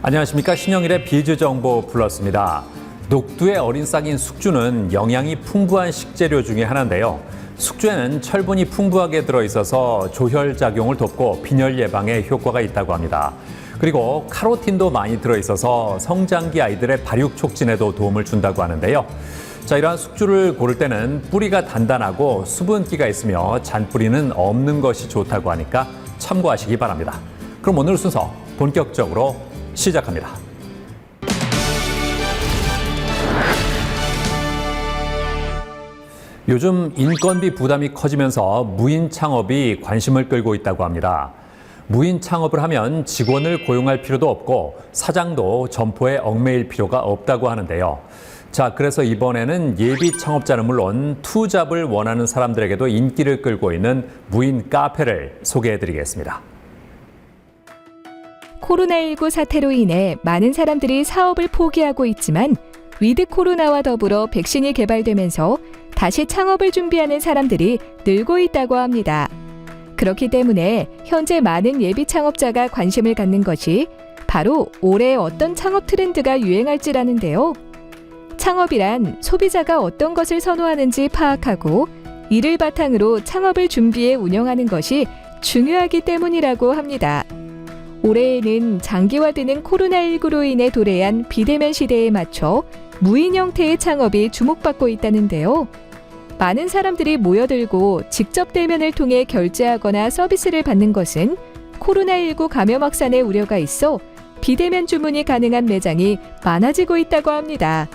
안녕하십니까. 신영일의 비즈정보 플러스입니다. 녹두의 어린 싹인 숙주는 영양이 풍부한 식재료 중에 하나인데요. 숙주에는 철분이 풍부하게 들어있어서 조혈작용을 돕고 빈혈 예방에 효과가 있다고 합니다. 그리고 카로틴도 많이 들어있어서 성장기 아이들의 발육 촉진에도 도움을 준다고 하는데요. 자, 이러한 숙주를 고를 때는 뿌리가 단단하고 수분기가 있으며 잔뿌리는 없는 것이 좋다고 하니까 참고하시기 바랍니다. 그럼 오늘 순서 본격적으로 시작합니다. 요즘 인건비 부담이 커지면서 무인 창업이 관심을 끌고 있다고 합니다. 무인 창업을 하면 직원을 고용할 필요도 없고 사장도 점포에 얽매일 필요가 없다고 하는데요. 자, 그래서 이번에는 예비 창업자는 물론 투잡을 원하는 사람들에게도 인기를 끌고 있는 무인 카페를 소개해드리겠습니다. 코로나19 사태로 인해 많은 사람들이 사업을 포기하고 있지만 위드 코로나와 더불어 백신이 개발되면서 다시 창업을 준비하는 사람들이 늘고 있다고 합니다. 그렇기 때문에 현재 많은 예비 창업자가 관심을 갖는 것이 바로 올해 어떤 창업 트렌드가 유행할지라는데요. 창업이란 소비자가 어떤 것을 선호하는지 파악하고 이를 바탕으로 창업을 준비해 운영하는 것이 중요하기 때문이라고 합니다. 올해에는 장기화되는 코로나19로 인해 도래한 비대면 시대에 맞춰 무인 형태의 창업이 주목받고 있다는데요. 많은 사람들이 모여들고 직접 대면을 통해 결제하거나 서비스를 받는 것은 코로나19 감염 확산의 우려가 있어 비대면 주문이 가능한 매장이 많아지고 있다고 합니다.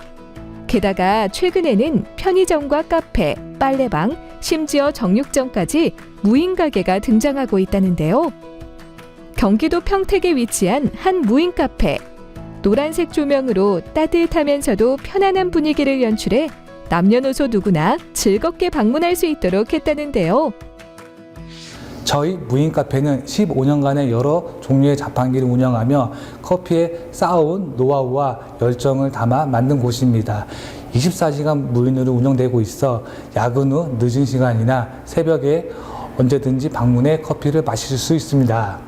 게다가 최근에는 편의점과 카페, 빨래방, 심지어 정육점까지 무인 가게가 등장하고 있다는데요. 경기도 평택에 위치한 한 무인 카페. 노란색 조명으로 따뜻하면서도 편안한 분위기를 연출해 남녀노소 누구나 즐겁게 방문할 수 있도록 했다는데요. 저희 무인 카페는 15년간의 여러 종류의 자판기를 운영하며 커피에 쌓아온 노하우와 열정을 담아 만든 곳입니다. 24시간 무인으로 운영되고 있어 야근 후 늦은 시간이나 새벽에 언제든지 방문해 커피를 마실 수 있습니다.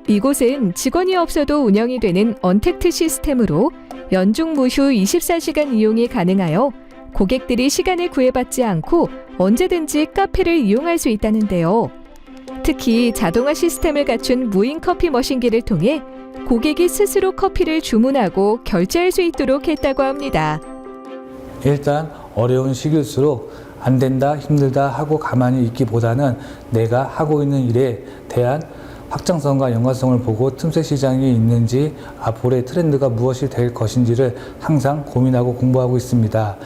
이곳은 직원이 없어도 운영이 되는 언택트 시스템으로 연중 무휴 24시간 이용이 가능하여 고객들이 시간을 구애받지 않고 언제든지 카페를 이용할 수 있다는데요. 특히 자동화 시스템을 갖춘 무인 커피 머신기를 통해 고객이 스스로 커피를 주문하고 결제할 수 있도록 했다고 합니다. 일단 어려운 시기일수록 안 된다, 힘들다 하고 가만히 있기보다는 내가 하고 있는 일에 대한 확장성과 연관성을 보고 틈새 시장이 있는지 앞으로의 트렌드가 무엇이 될 것인지를 항상 고민하고 공부하고 있습니다.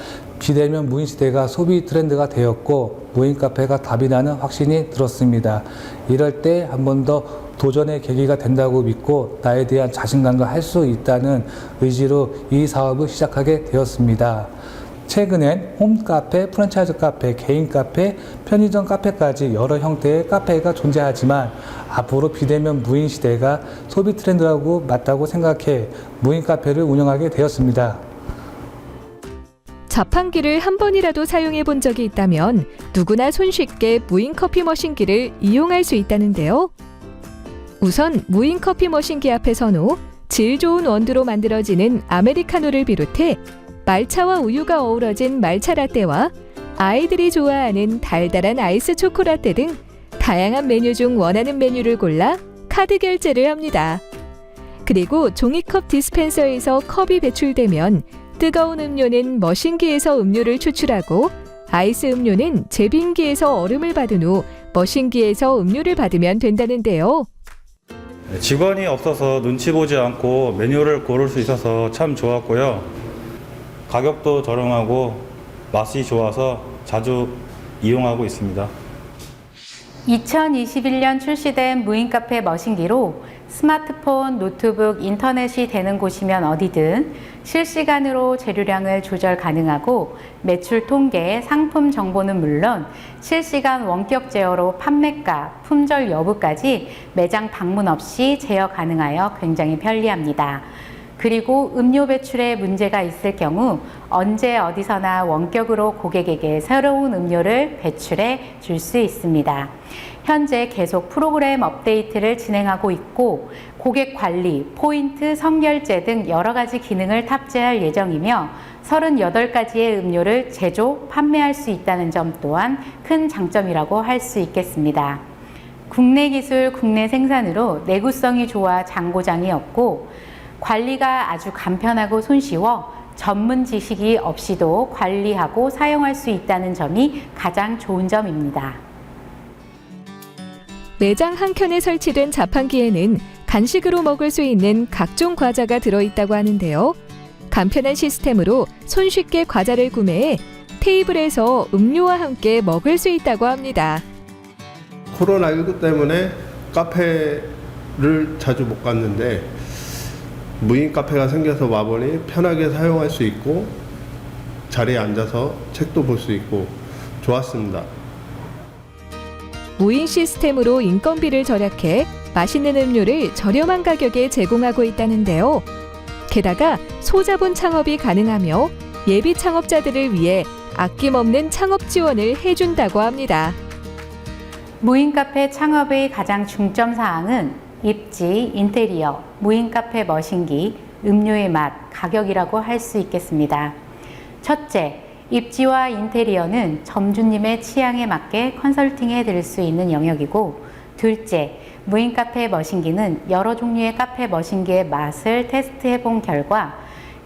비대면 무인 시대가 소비 트렌드가 되었고 무인 카페가 답이라는 확신이 들었습니다. 이럴 때 한 번 더 도전의 계기가 된다고 믿고 나에 대한 자신감과 할 수 있다는 의지로 이 사업을 시작하게 되었습니다. 최근엔 홈카페, 프랜차이즈 카페, 개인 카페, 편의점 카페까지 여러 형태의 카페가 존재하지만 앞으로 비대면 무인 시대가 소비 트렌드라고 맞다고 생각해 무인 카페를 운영하게 되었습니다. 자판기를 한 번이라도 사용해 본 적이 있다면 누구나 손쉽게 무인 커피 머신기를 이용할 수 있다는데요. 우선 무인 커피 머신기 앞에 선호, 질 좋은 원두로 만들어지는 아메리카노를 비롯해 말차와 우유가 어우러진 말차 라떼와 아이들이 좋아하는 달달한 아이스 초코라떼 등 다양한 메뉴 중 원하는 메뉴를 골라 카드 결제를 합니다. 그리고 종이컵 디스펜서에서 컵이 배출되면 뜨거운 음료는 머신기에서 음료를 추출하고 아이스 음료는 제빙기에서 얼음을 받은 후 머신기에서 음료를 받으면 된다는데요. 직원이 없어서 눈치 보지 않고 메뉴를 고를 수 있어서 참 좋았고요. 가격도 저렴하고 맛이 좋아서 자주 이용하고 있습니다. 2021년 출시된 무인 카페 머신기로 스마트폰, 노트북, 인터넷이 되는 곳이면 어디든 실시간으로 재료량을 조절 가능하고 매출 통계, 상품 정보는 물론 실시간 원격 제어로 판매가, 품절 여부까지 매장 방문 없이 제어 가능하여 굉장히 편리합니다. 그리고 음료 배출에 문제가 있을 경우 언제 어디서나 원격으로 고객에게 새로운 음료를 배출해 줄 수 있습니다. 현재 계속 프로그램 업데이트를 진행하고 있고 고객 관리, 포인트, 선결제 등 여러 가지 기능을 탑재할 예정이며 38가지의 음료를 제조, 판매할 수 있다는 점 또한 큰 장점이라고 할 수 있겠습니다. 국내 기술, 국내 생산으로 내구성이 좋아 잔고장이 없고 관리가 아주 간편하고 손쉬워 전문 지식이 없이도 관리하고 사용할 수 있다는 점이 가장 좋은 점입니다. 매장 한켠에 설치된 자판기에는 간식으로 먹을 수 있는 각종 과자가 들어있다고 하는데요. 간편한 시스템으로 손쉽게 과자를 구매해 테이블에서 음료와 함께 먹을 수 있다고 합니다. 코로나19 때문에 카페를 자주 못 갔는데 무인 카페가 생겨서 와보니 편하게 사용할 수 있고 자리에 앉아서 책도 볼 수 있고 좋았습니다. 무인 시스템으로 인건비를 절약해 맛있는 음료를 저렴한 가격에 제공하고 있다는데요. 게다가 소자본 창업이 가능하며 예비 창업자들을 위해 아낌없는 창업 지원을 해준다고 합니다. 무인 카페 창업의 가장 중점 사항은 입지, 인테리어, 무인 카페 머신기, 음료의 맛, 가격이라고 할 수 있겠습니다. 첫째, 입지와 인테리어는 점주님의 취향에 맞게 컨설팅해 드릴 수 있는 영역이고, 둘째, 무인 카페 머신기는 여러 종류의 카페 머신기의 맛을 테스트해 본 결과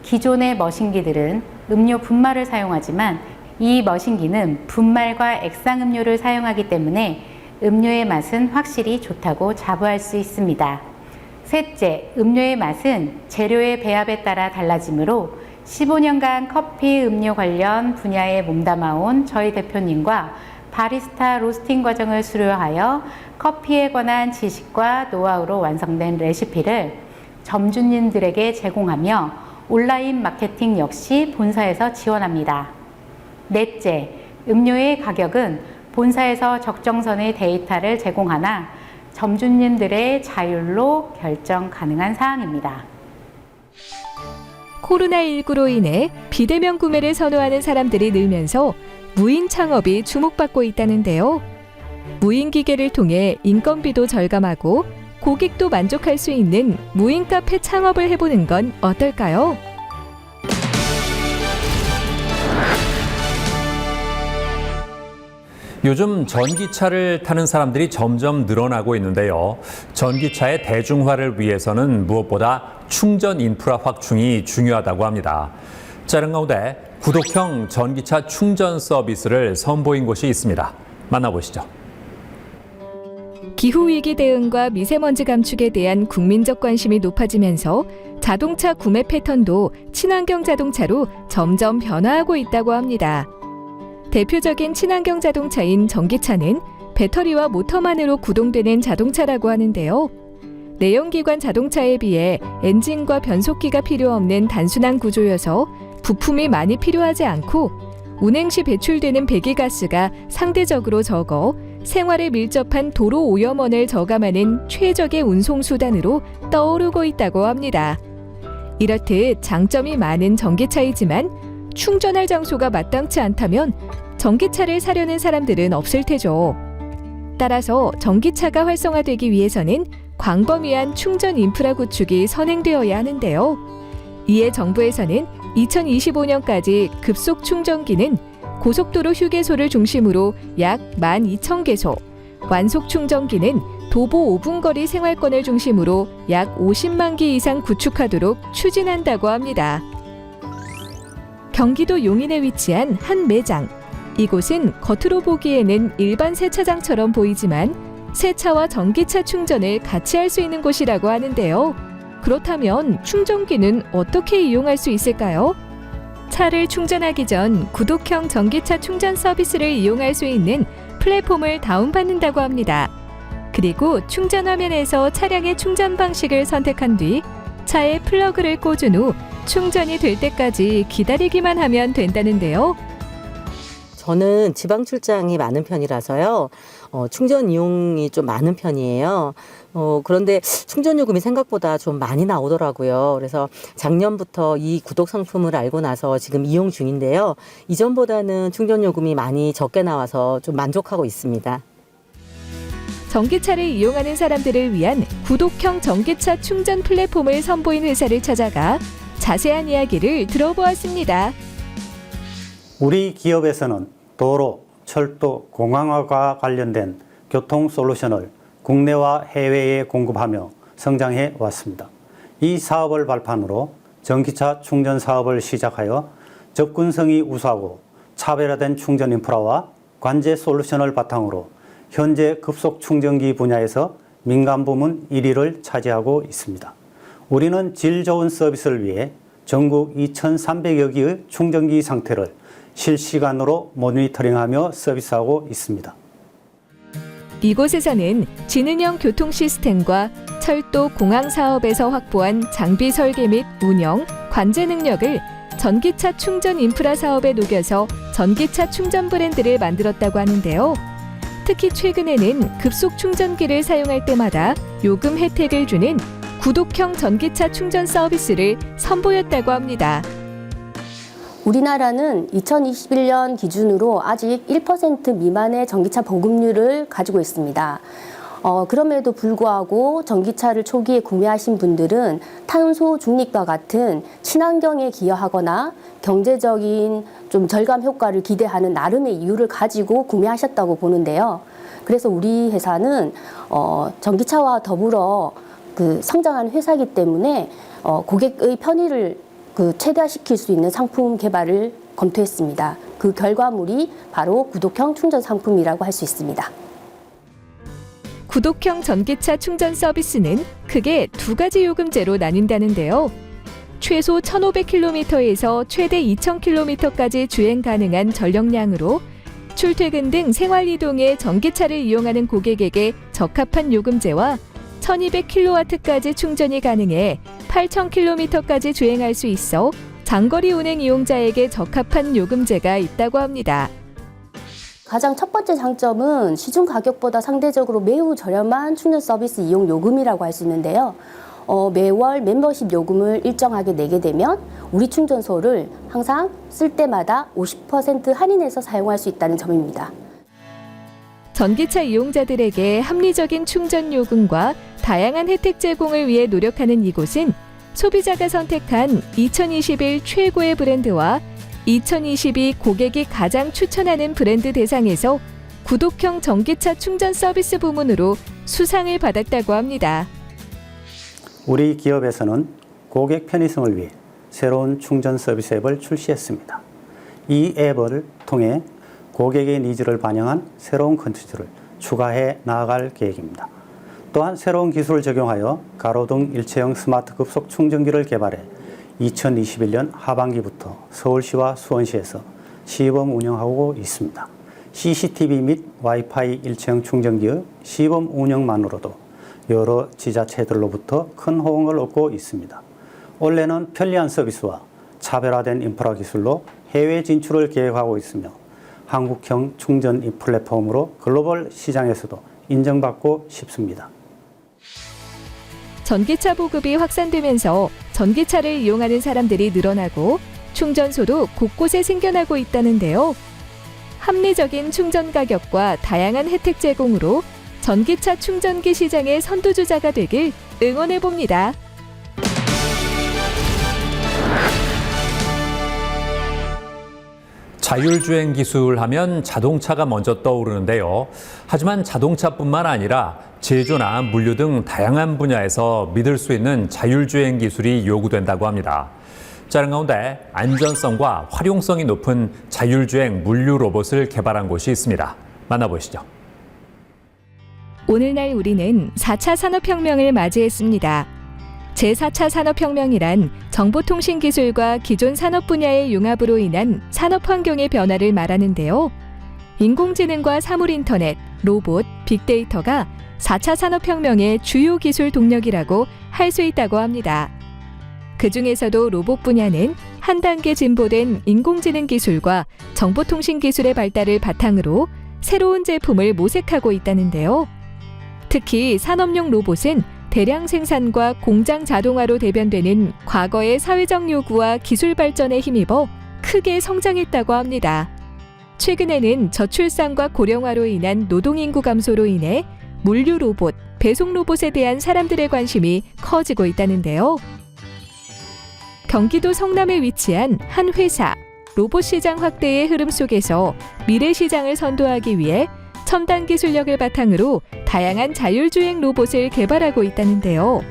기존의 머신기들은 음료 분말을 사용하지만 이 머신기는 분말과 액상음료를 사용하기 때문에 음료의 맛은 확실히 좋다고 자부할 수 있습니다. 셋째, 음료의 맛은 재료의 배합에 따라 달라지므로 15년간 커피, 음료 관련 분야에 몸담아온 저희 대표님과 바리스타 로스팅 과정을 수료하여 커피에 관한 지식과 노하우로 완성된 레시피를 점주님들에게 제공하며 온라인 마케팅 역시 본사에서 지원합니다. 넷째, 음료의 가격은 본사에서 적정선의 데이터를 제공하나 점주님들의 자율로 결정 가능한 사항입니다. 코로나19로 인해 비대면 구매를 선호하는 사람들이 늘면서 무인 창업이 주목받고 있다는데요. 무인 기계를 통해 인건비도 절감하고 고객도 만족할 수 있는 무인 카페 창업을 해보는 건 어떨까요? 요즘 전기차를 타는 사람들이 점점 늘어나고 있는데요. 전기차의 대중화를 위해서는 무엇보다 충전 인프라 확충이 중요하다고 합니다. 자른 가운데 구독형 전기차 충전 서비스를 선보인 곳이 있습니다. 만나보시죠. 기후위기 대응과 미세먼지 감축에 대한 국민적 관심이 높아지면서 자동차 구매 패턴도 친환경 자동차로 점점 변화하고 있다고 합니다. 대표적인 친환경 자동차인 전기차는 배터리와 모터만으로 구동되는 자동차라고 하는데요. 내연기관 자동차에 비해 엔진과 변속기가 필요 없는 단순한 구조여서 부품이 많이 필요하지 않고 운행 시 배출되는 배기가스가 상대적으로 적어 생활에 밀접한 도로 오염원을 저감하는 최적의 운송수단으로 떠오르고 있다고 합니다. 이렇듯 장점이 많은 전기차이지만 충전할 장소가 마땅치 않다면 전기차를 사려는 사람들은 없을 테죠. 따라서 전기차가 활성화되기 위해서는 광범위한 충전 인프라 구축이 선행되어야 하는데요. 이에 정부에서는 2025년까지 급속 충전기는 고속도로 휴게소를 중심으로 약 12,000개소, 완속 충전기는 도보 5분 거리 생활권을 중심으로 약 50만 기 이상 구축하도록 추진한다고 합니다. 경기도 용인에 위치한 한 매장. 이곳은 겉으로 보기에는 일반 세차장처럼 보이지만 세차와 전기차 충전을 같이 할 수 있는 곳이라고 하는데요. 그렇다면 충전기는 어떻게 이용할 수 있을까요? 차를 충전하기 전 구독형 전기차 충전 서비스를 이용할 수 있는 플랫폼을 다운받는다고 합니다. 그리고 충전 화면에서 차량의 충전 방식을 선택한 뒤 차에 플러그를 꽂은 후 충전이 될 때까지 기다리기만 하면 된다는데요. 저는 지방 출장이 많은 편이라서요. 충전 이용이 좀 많은 편이에요. 그런데 충전 요금이 생각보다 좀 많이 나오더라고요. 그래서 작년부터 이 구독 상품을 알고 나서 지금 이용 중인데요. 이전보다는 충전 요금이 많이 적게 나와서 좀 만족하고 있습니다. 전기차를 이용하는 사람들을 위한 구독형 전기차 충전 플랫폼을 선보인 회사를 찾아가 자세한 이야기를 들어보았습니다. 우리 기업에서는 도로, 철도, 공항과 관련된 교통 솔루션을 국내와 해외에 공급하며 성장해 왔습니다. 이 사업을 발판으로 전기차 충전 사업을 시작하여 접근성이 우수하고 차별화된 충전 인프라와 관제 솔루션을 바탕으로 현재 급속 충전기 분야에서 민간 부문 1위를 차지하고 있습니다. 우리는 질 좋은 서비스를 위해 전국 2,300여 개의 충전기 상태를 실시간으로 모니터링하며 서비스하고 있습니다. 이곳에서는 지능형 교통 시스템과 철도 공항 사업에서 확보한 장비 설계 및 운영, 관제 능력을 전기차 충전 인프라 사업에 녹여서 전기차 충전 브랜드를 만들었다고 하는데요. 특히 최근에는 급속 충전기를 사용할 때마다 요금 혜택을 주는 구독형 전기차 충전 서비스를 선보였다고 합니다. 우리나라는 2021년 기준으로 아직 1% 미만의 전기차 보급률을 가지고 있습니다. 그럼에도 불구하고 전기차를 초기에 구매하신 분들은 탄소 중립과 같은 친환경에 기여하거나 경제적인 좀 절감 효과를 기대하는 나름의 이유를 가지고 구매하셨다고 보는데요. 그래서 우리 회사는 전기차와 더불어 성장하는 회사이기 때문에 고객의 편의를 최대화시킬 수 있는 상품 개발을 검토했습니다. 그 결과물이 바로 구독형 충전 상품이라고 할 수 있습니다. 구독형 전기차 충전 서비스는 크게 두 가지 요금제로 나뉜다는데요. 최소 1,500km에서 최대 2,000km까지 주행 가능한 전력량으로 출퇴근 등 생활이동에 전기차를 이용하는 고객에게 적합한 요금제와 1200kW까지 충전이 가능해 8000km까지 주행할 수 있어 장거리 운행 이용자에게 적합한 요금제가 있다고 합니다. 가장 첫 번째 장점은 시중 가격보다 상대적으로 매우 저렴한 충전 서비스 이용 요금이라고 할 수 있는데요. 매월 멤버십 요금을 일정하게 내게 되면 우리 충전소를 항상 쓸 때마다 50% 할인해서 사용할 수 있다는 점입니다. 전기차 이용자들에게 합리적인 충전 요금과 다양한 혜택 제공을 위해 노력하는 이곳은 소비자가 선택한 2021 최고의 브랜드와 2022 고객이 가장 추천하는 브랜드 대상에서 구독형 전기차 충전 서비스 부문으로 수상을 받았다고 합니다. 우리 기업에서는 고객 편의성을 위해 새로운 충전 서비스 앱을 출시했습니다. 이 앱을 통해 고객의 니즈를 반영한 새로운 콘텐츠를 추가해 나아갈 계획입니다. 또한 새로운 기술을 적용하여 가로등 일체형 스마트 급속 충전기를 개발해 2021년 하반기부터 서울시와 수원시에서 시범 운영하고 있습니다. CCTV 및 와이파이 일체형 충전기의 시범 운영만으로도 여러 지자체들로부터 큰 호응을 얻고 있습니다. 올해는 편리한 서비스와 차별화된 인프라 기술로 해외 진출을 계획하고 있으며 한국형 충전 플랫폼으로 글로벌 시장에서도 인정받고 싶습니다. 전기차 보급이 확산되면서 전기차를 이용하는 사람들이 늘어나고 충전소도 곳곳에 생겨나고 있다는데요. 합리적인 충전 가격과 다양한 혜택 제공으로 전기차 충전기 시장의 선두주자가 되길 응원해봅니다. 자율주행 기술 하면 자동차가 먼저 떠오르는데요. 하지만 자동차뿐만 아니라 제조나 물류 등 다양한 분야에서 믿을 수 있는 자율주행 기술이 요구된다고 합니다. 자, 이런 가운데 안전성과 활용성이 높은 자율주행 물류 로봇을 개발한 곳이 있습니다. 만나보시죠. 오늘날 우리는 4차 산업혁명을 맞이했습니다. 제4차 산업혁명이란 정보통신기술과 기존 산업 분야의 융합으로 인한 산업 환경의 변화를 말하는데요. 인공지능과 사물인터넷, 로봇, 빅데이터가 4차 산업혁명의 주요 기술 동력이라고 할 수 있다고 합니다. 그 중에서도 로봇 분야는 한 단계 진보된 인공지능 기술과 정보통신 기술의 발달을 바탕으로 새로운 제품을 모색하고 있다는데요. 특히 산업용 로봇은 대량 생산과 공장 자동화로 대변되는 과거의 사회적 요구와 기술 발전에 힘입어 크게 성장했다고 합니다. 최근에는 저출산과 고령화로 인한 노동인구 감소로 인해 물류 로봇, 배송 로봇에 대한 사람들의 관심이 커지고 있다는데요. 경기도 성남에 위치한 한 회사, 로봇 시장 확대의 흐름 속에서 미래 시장을 선도하기 위해 첨단 기술력을 바탕으로 다양한 자율주행 로봇을 개발하고 있다는데요.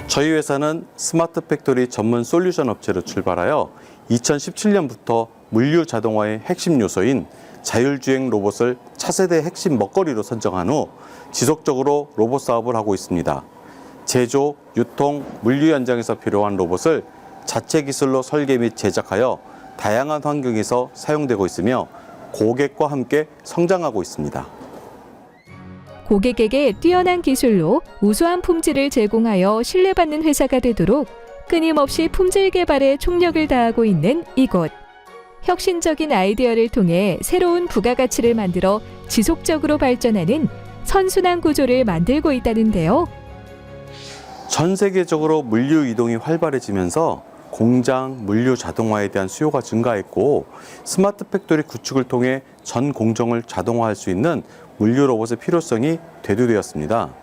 저희 회사는 스마트 팩토리 전문 솔루션 업체로 출발하여 2017년부터 물류 자동화의 핵심 요소인 자율주행 로봇을 차세대 핵심 먹거리로 선정한 후 지속적으로 로봇 사업을 하고 있습니다. 제조, 유통, 물류 현장에서 필요한 로봇을 자체 기술로 설계 및 제작하여 다양한 환경에서 사용되고 있으며 고객과 함께 성장하고 있습니다. 고객에게 뛰어난 기술로 우수한 품질을 제공하여 신뢰받는 회사가 되도록 끊임없이 품질 개발에 총력을 다하고 있는 이곳. 혁신적인 아이디어를 통해 새로운 부가가치를 만들어 지속적으로 발전하는 선순환 구조를 만들고 있다는데요. 전 세계적으로 물류 이동이 활발해지면서 공장, 물류 자동화에 대한 수요가 증가했고 스마트 팩토리 구축을 통해 전 공정을 자동화할 수 있는 물류 로봇의 필요성이 대두되었습니다.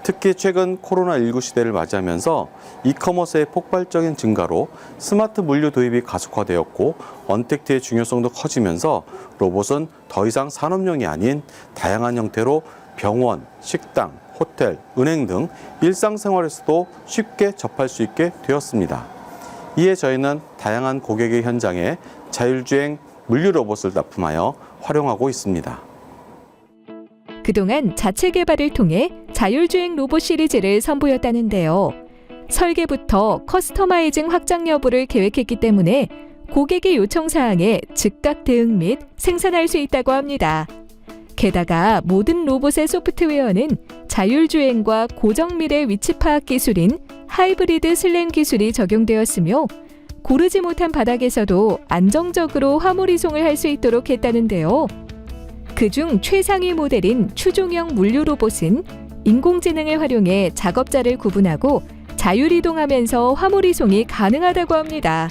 특히 최근 코로나19 시대를 맞이하면서 이커머스의 폭발적인 증가로 스마트 물류 도입이 가속화되었고 언택트의 중요성도 커지면서 로봇은 더 이상 산업용이 아닌 다양한 형태로 병원, 식당, 호텔, 은행 등 일상생활에서도 쉽게 접할 수 있게 되었습니다. 이에 저희는 다양한 고객의 현장에 자율주행 물류 로봇을 납품하여 활용하고 있습니다. 그동안 자체 개발을 통해 자율주행 로봇 시리즈를 선보였다는데요. 설계부터 커스터마이징 확장 여부를 계획했기 때문에 고객의 요청 사항에 즉각 대응 및 생산할 수 있다고 합니다. 게다가 모든 로봇의 소프트웨어는 자율주행과 고정밀의 위치 파악 기술인 하이브리드 슬램 기술이 적용되었으며 고르지 못한 바닥에서도 안정적으로 화물 이송을 할 수 있도록 했다는데요. 그중 최상위 모델인 추종형 물류 로봇은 인공지능을 활용해 작업자를 구분하고 자율 이동하면서 화물 이송이 가능하다고 합니다.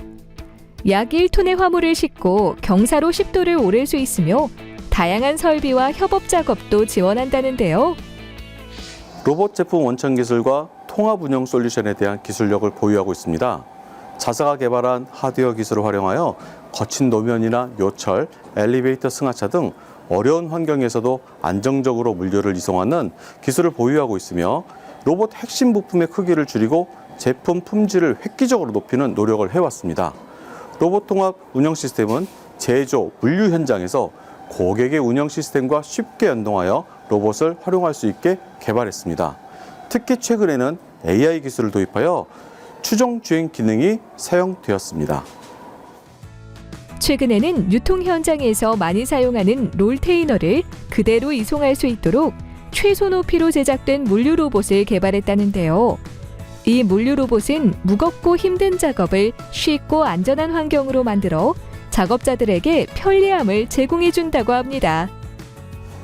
약 1톤의 화물을 싣고 경사로 10도를 오를 수 있으며 다양한 설비와 협업 작업도 지원한다는데요. 로봇 제품 원천 기술과 통합 운영 솔루션에 대한 기술력을 보유하고 있습니다. 자사가 개발한 하드웨어 기술을 활용하여 거친 노면이나 요철, 엘리베이터 승하차 등 어려운 환경에서도 안정적으로 물류를 이송하는 기술을 보유하고 있으며 로봇 핵심 부품의 크기를 줄이고 제품 품질을 획기적으로 높이는 노력을 해왔습니다. 로봇 통합 운영 시스템은 제조, 물류 현장에서 고객의 운영 시스템과 쉽게 연동하여 로봇을 활용할 수 있게 개발했습니다. 특히 최근에는 AI 기술을 도입하여 추종 주행 기능이 사용되었습니다. 최근에는 유통 현장에서 많이 사용하는 롤테이너를 그대로 이송할 수 있도록 최소 높이로 제작된 물류 로봇을 개발했다는데요. 이 물류 로봇은 무겁고 힘든 작업을 쉽고 안전한 환경으로 만들어 작업자들에게 편리함을 제공해 준다고 합니다.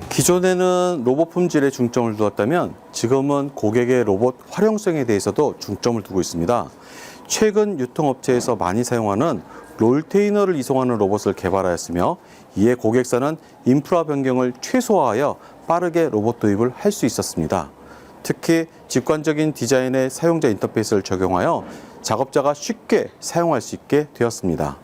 기존에는 로봇 품질에 중점을 두었다면 지금은 고객의 로봇 활용성에 대해서도 중점을 두고 있습니다. 최근 유통업체에서 많이 사용하는 롤테이너를 이송하는 로봇을 개발하였으며 이에 고객사는 인프라 변경을 최소화하여 빠르게 로봇 도입을 할 수 있었습니다. 특히 직관적인 디자인의 사용자 인터페이스를 적용하여 작업자가 쉽게 사용할 수 있게 되었습니다.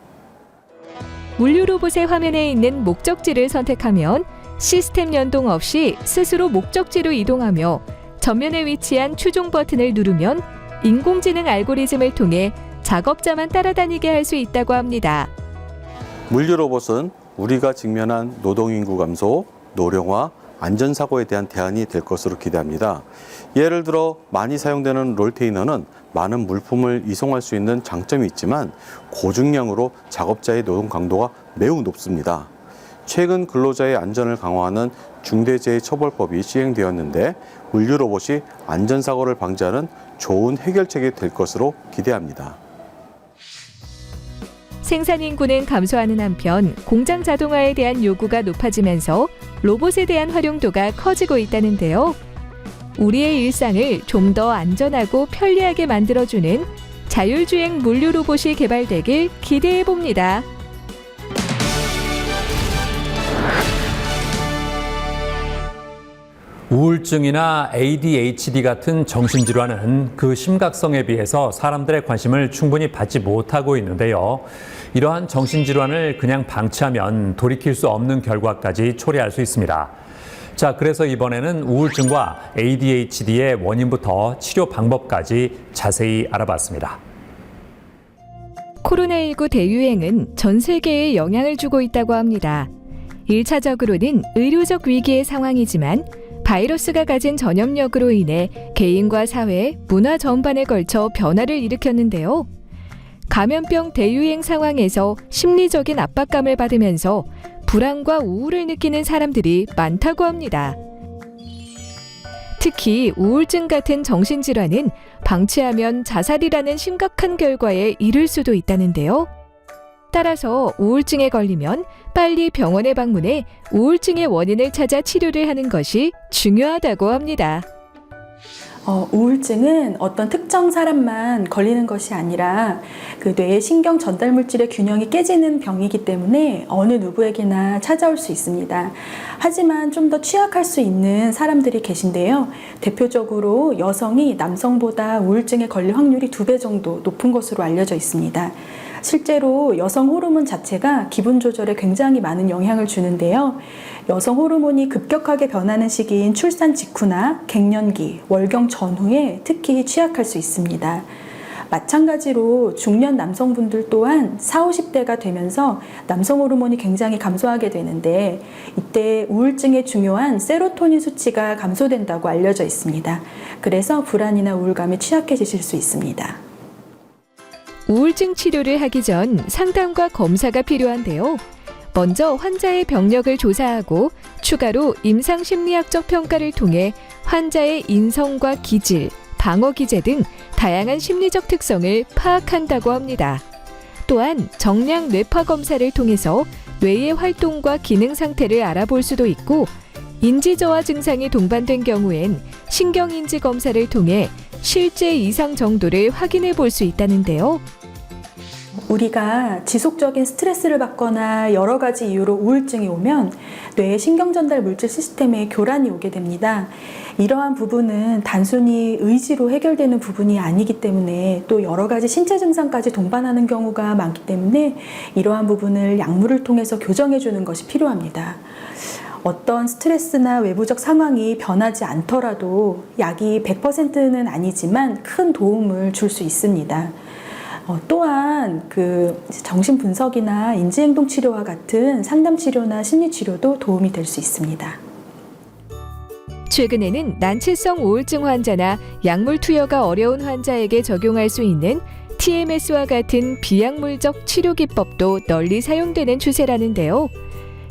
물류 로봇의 화면에 있는 목적지를 선택하면 시스템 연동 없이 스스로 목적지로 이동하며 전면에 위치한 추종 버튼을 누르면 인공지능 알고리즘을 통해 작업자만 따라다니게 할 수 있다고 합니다. 물류 로봇은 우리가 직면한 노동인구 감소, 노령화, 안전사고에 대한 대안이 될 것으로 기대합니다. 예를 들어 많이 사용되는 롤테이너는 많은 물품을 이송할 수 있는 장점이 있지만 고중량으로 작업자의 노동 강도가 매우 높습니다. 최근 근로자의 안전을 강화하는 중대재해처벌법이 시행되었는데 물류 로봇이 안전사고를 방지하는 좋은 해결책이 될 것으로 기대합니다. 생산 인구는 감소하는 한편 공장 자동화에 대한 요구가 높아지면서 로봇에 대한 활용도가 커지고 있다는데요. 우리의 일상을 좀 더 안전하고 편리하게 만들어주는 자율주행 물류 로봇이 개발되길 기대해 봅니다. 우울증이나 ADHD 같은 정신질환은 그 심각성에 비해서 사람들의 관심을 충분히 받지 못하고 있는데요. 이러한 정신질환을 그냥 방치하면 돌이킬 수 없는 결과까지 초래할 수 있습니다. 자, 그래서 이번에는 우울증과 ADHD의 원인부터 치료 방법까지 자세히 알아봤습니다. 코로나19 대유행은 전 세계에 영향을 주고 있다고 합니다. 1차적으로는 의료적 위기의 상황이지만 바이러스가 가진 전염력으로 인해 개인과 사회, 문화 전반에 걸쳐 변화를 일으켰는데요. 감염병 대유행 상황에서 심리적인 압박감을 받으면서 불안과 우울을 느끼는 사람들이 많다고 합니다. 특히 우울증 같은 정신질환은 방치하면 자살이라는 심각한 결과에 이를 수도 있다는데요. 따라서 우울증에 걸리면 빨리 병원에 방문해 우울증의 원인을 찾아 치료를 하는 것이 중요하다고 합니다. 우울증은 어떤 특정 사람만 걸리는 것이 아니라 그 뇌의 신경 전달 물질의 균형이 깨지는 병이기 때문에 어느 누구에게나 찾아올 수 있습니다. 하지만 좀 더 취약할 수 있는 사람들이 계신데요. 대표적으로 여성이 남성보다 우울증에 걸릴 확률이 2배 정도 높은 것으로 알려져 있습니다. 실제로 여성 호르몬 자체가 기분 조절에 굉장히 많은 영향을 주는데요. 여성 호르몬이 급격하게 변하는 시기인 출산 직후나 갱년기, 월경 전후에 특히 취약할 수 있습니다. 마찬가지로 중년 남성분들 또한 40, 50대가 되면서 남성 호르몬이 굉장히 감소하게 되는데 이때 우울증에 중요한 세로토닌 수치가 감소된다고 알려져 있습니다. 그래서 불안이나 우울감에 취약해지실 수 있습니다. 우울증 치료를 하기 전 상담과 검사가 필요한데요. 먼저 환자의 병력을 조사하고 추가로 임상심리학적 평가를 통해 환자의 인성과 기질, 방어 기제 등 다양한 심리적 특성을 파악한다고 합니다. 또한 정량 뇌파 검사를 통해서 뇌의 활동과 기능 상태를 알아볼 수도 있고 인지저하 증상이 동반된 경우엔 신경인지 검사를 통해 실제 이상 정도를 확인해 볼 수 있다는데요. 우리가 지속적인 스트레스를 받거나 여러 가지 이유로 우울증이 오면 뇌의 신경전달 물질 시스템에 교란이 오게 됩니다. 이러한 부분은 단순히 의지로 해결되는 부분이 아니기 때문에 또 여러 가지 신체 증상까지 동반하는 경우가 많기 때문에 이러한 부분을 약물을 통해서 교정해 주는 것이 필요합니다. 어떤 스트레스나 외부적 상황이 변하지 않더라도 약이 100%는 아니지만 큰 도움을 줄 수 있습니다. 또한 정신분석이나 인지행동치료와 같은 상담치료나 심리치료도 도움이 될 수 있습니다. 최근에는 난치성 우울증 환자나 약물 투여가 어려운 환자에게 적용할 수 있는 TMS와 같은 비약물적 치료 기법도 널리 사용되는 추세라는데요.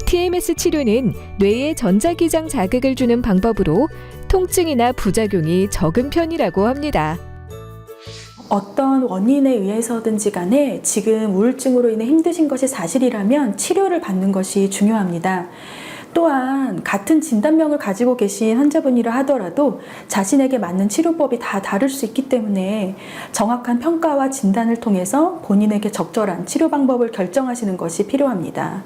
TMS 치료는 뇌에 전자기장 자극을 주는 방법으로 통증이나 부작용이 적은 편이라고 합니다. 어떤 원인에 의해서든지 간에 지금 우울증으로 인해 힘드신 것이 사실이라면 치료를 받는 것이 중요합니다. 또한 같은 진단명을 가지고 계신 환자분이라 하더라도 자신에게 맞는 치료법이 다 다를 수 있기 때문에 정확한 평가와 진단을 통해서 본인에게 적절한 치료 방법을 결정하시는 것이 필요합니다.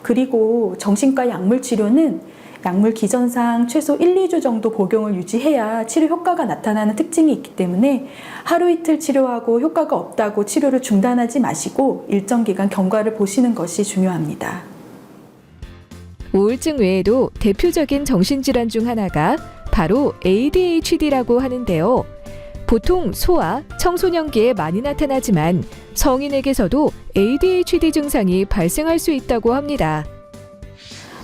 그리고 정신과 약물 치료는 약물 기전상 최소 1, 2주 정도 복용을 유지해야 치료 효과가 나타나는 특징이 있기 때문에 하루 이틀 치료하고 효과가 없다고 치료를 중단하지 마시고 일정 기간 경과를 보시는 것이 중요합니다. 우울증 외에도 대표적인 정신질환 중 하나가 바로 ADHD라고 하는데요. 보통 소아, 청소년기에 많이 나타나지만 성인에게서도 ADHD 증상이 발생할 수 있다고 합니다.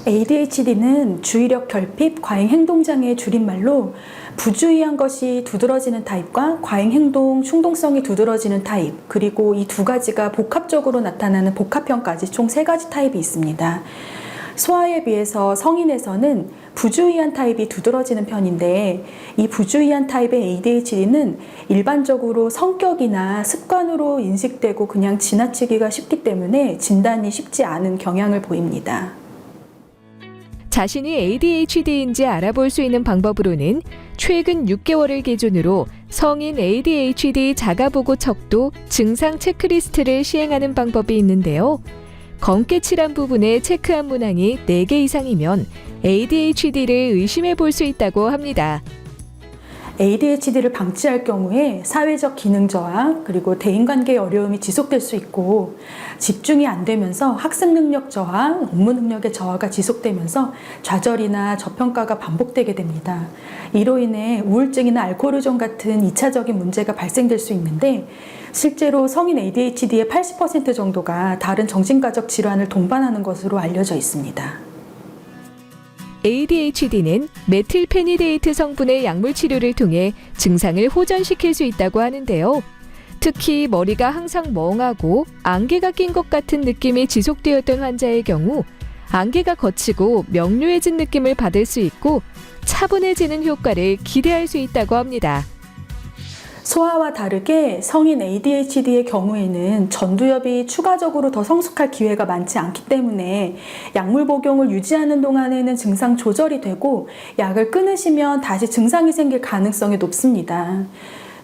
ADHD는 주의력 결핍, 과잉행동장애의 줄임말로 부주의한 것이 두드러지는 타입과 과잉행동, 충동성이 두드러지는 타입, 그리고 이 두 가지가 복합적으로 나타나는 복합형까지 총 3가지 타입이 있습니다. 소아에 비해서 성인에서는 부주의한 타입이 두드러지는 편인데 이 부주의한 타입의 ADHD는 일반적으로 성격이나 습관으로 인식되고 그냥 지나치기가 쉽기 때문에 진단이 쉽지 않은 경향을 보입니다. 자신이 ADHD인지 알아볼 수 있는 방법으로는 최근 6개월을 기준으로 성인 ADHD 자가보고 척도 증상 체크리스트를 시행하는 방법이 있는데요. 검게 칠한 부분에 체크한 문항이 4개 이상이면 ADHD를 의심해 볼 수 있다고 합니다. ADHD를 방치할 경우에 사회적 기능 저하 그리고 대인관계 어려움이 지속될 수 있고 집중이 안 되면서 학습 능력 저하, 업무 능력의 저하가 지속되면서 좌절이나 저평가가 반복되게 됩니다. 이로 인해 우울증이나 알코올 의존 같은 2차적인 문제가 발생될 수 있는데 실제로 성인 ADHD의 80% 정도가 다른 정신과적 질환을 동반하는 것으로 알려져 있습니다. ADHD는 메틸페니데이트 성분의 약물 치료를 통해 증상을 호전시킬 수 있다고 하는데요. 특히 머리가 항상 멍하고 안개가 낀 것 같은 느낌이 지속되었던 환자의 경우 안개가 걷히고 명료해진 느낌을 받을 수 있고 차분해지는 효과를 기대할 수 있다고 합니다. 소아와 다르게 성인 ADHD의 경우에는 전두엽이 추가적으로 더 성숙할 기회가 많지 않기 때문에 약물 복용을 유지하는 동안에는 증상 조절이 되고 약을 끊으시면 다시 증상이 생길 가능성이 높습니다.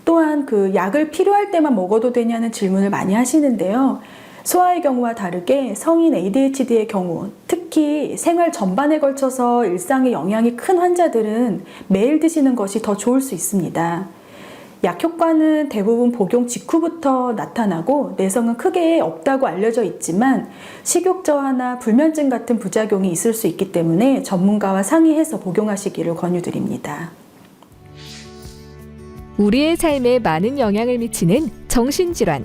또한 그 약을 필요할 때만 먹어도 되냐는 질문을 많이 하시는데요. 소아의 경우와 다르게 성인 ADHD의 경우, 특히 생활 전반에 걸쳐서 일상에 영향이 큰 환자들은 매일 드시는 것이 더 좋을 수 있습니다. 약 효과는 대부분 복용 직후부터 나타나고 내성은 크게 없다고 알려져 있지만 식욕 저하나 불면증 같은 부작용이 있을 수 있기 때문에 전문가와 상의해서 복용하시기를 권유드립니다. 우리의 삶에 많은 영향을 미치는 정신질환.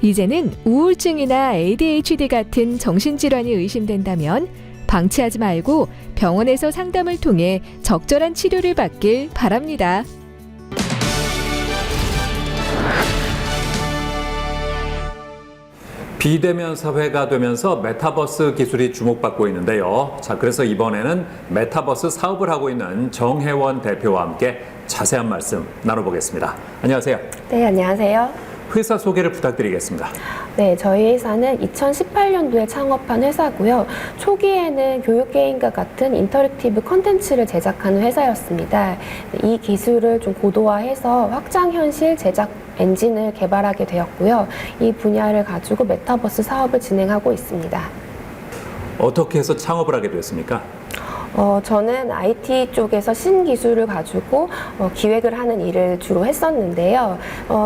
이제는 우울증이나 ADHD 같은 정신질환이 의심된다면 방치하지 말고 병원에서 상담을 통해 적절한 치료를 받길 바랍니다. 비대면 사회가 되면서 메타버스 기술이 주목받고 있는데요. 자, 그래서 이번에는 메타버스 사업을 하고 있는 정혜원 대표와 함께 자세한 말씀 나눠보겠습니다. 안녕하세요. 네, 안녕하세요. 회사 소개를 부탁드리겠습니다. 네, 저희 회사는 2018년도에 창업한 회사고요. 초기에는 교육 게임과 같은 인터랙티브 콘텐츠를 제작하는 회사였습니다. 이 기술을 좀 고도화해서 확장 현실 제작 엔진을 개발하게 되었고요. 이 분야를 가지고 메타버스 사업을 진행하고 있습니다. 어떻게 해서 창업을 하게 됐습니까? 저는 IT 쪽에서 신기술을 가지고 기획을 하는 일을 주로 했었는데요.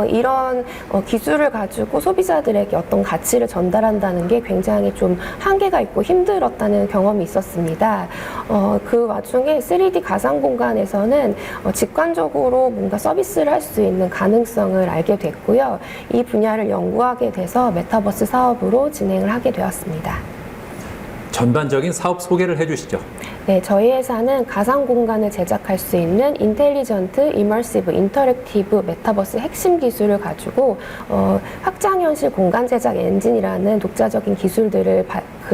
이런 기술을 가지고 소비자들에게 어떤 가치를 전달한다는 게 굉장히 좀 한계가 있고 힘들었다는 경험이 있었습니다. 그 와중에 3D 가상 공간에서는 직관적으로 뭔가 서비스를 할 수 있는 가능성을 알게 됐고요. 이 분야를 연구하게 돼서 메타버스 사업으로 진행을 하게 되었습니다. 전반적인 사업 소개를 해주시죠. 네, 저희 회사는 가상 공간을 제작할 수 있는 인텔리전트, 이머시브, 인터랙티브 메타버스 핵심 기술을 가지고 확장현실 공간 제작 엔진이라는 독자적인 기술들을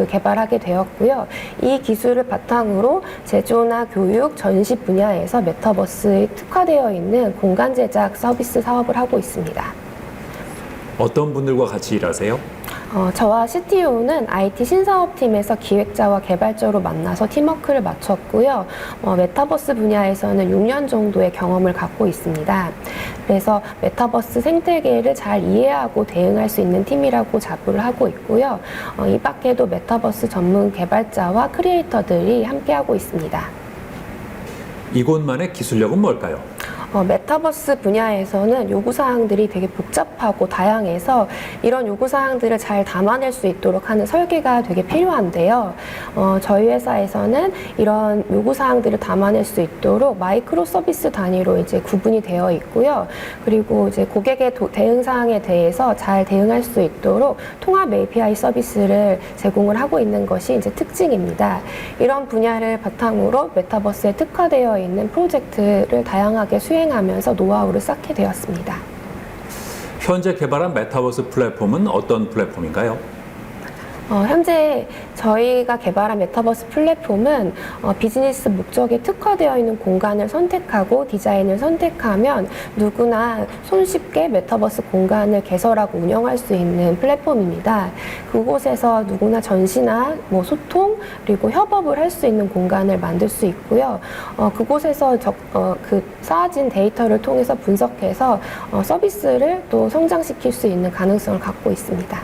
개발하게 되었고요. 이 기술을 바탕으로 제조나 교육, 전시 분야에서 메타버스에 특화되어 있는 공간 제작 서비스 사업을 하고 있습니다. 어떤 분들과 같이 일하세요? 저와 CTO는 IT 신사업팀에서 기획자와 개발자로 만나서 팀워크를 마쳤고요. 메타버스 분야에서는 6년 정도의 경험을 갖고 있습니다. 그래서 메타버스 생태계를 잘 이해하고 대응할 수 있는 팀이라고 자부를 하고 있고요. 이 밖에도 메타버스 전문 개발자와 크리에이터들이 함께하고 있습니다. 이곳만의 기술력은 뭘까요? 메타버스 분야에서는 요구사항들이 되게 복잡하고 다양해서 이런 요구사항들을 잘 담아낼 수 있도록 하는 설계가 되게 필요한데요. 저희 회사에서는 이런 요구사항들을 담아낼 수 있도록 마이크로 서비스 단위로 이제 구분이 되어 있고요. 그리고 이제 고객의 대응사항에 대해서 잘 대응할 수 있도록 통합 API 서비스를 제공을 하고 있는 것이 이제 특징입니다. 이런 분야를 바탕으로 메타버스에 특화되어 있는 프로젝트를 다양하게 수행하면서 노하우를 쌓게 되었습니다. 현재 개발한 메타버스 플랫폼은 어떤 플랫폼인가요? 현재 저희가 개발한 메타버스 플랫폼은 비즈니스 목적에 특화되어 있는 공간을 선택하고 디자인을 선택하면 누구나 손쉽게 메타버스 공간을 개설하고 운영할 수 있는 플랫폼입니다. 그곳에서 누구나 전시나 소통 그리고 협업을 할 수 있는 공간을 만들 수 있고요. 그곳에서 그 쌓아진 데이터를 통해서 분석해서 서비스를 또 성장시킬 수 있는 가능성을 갖고 있습니다.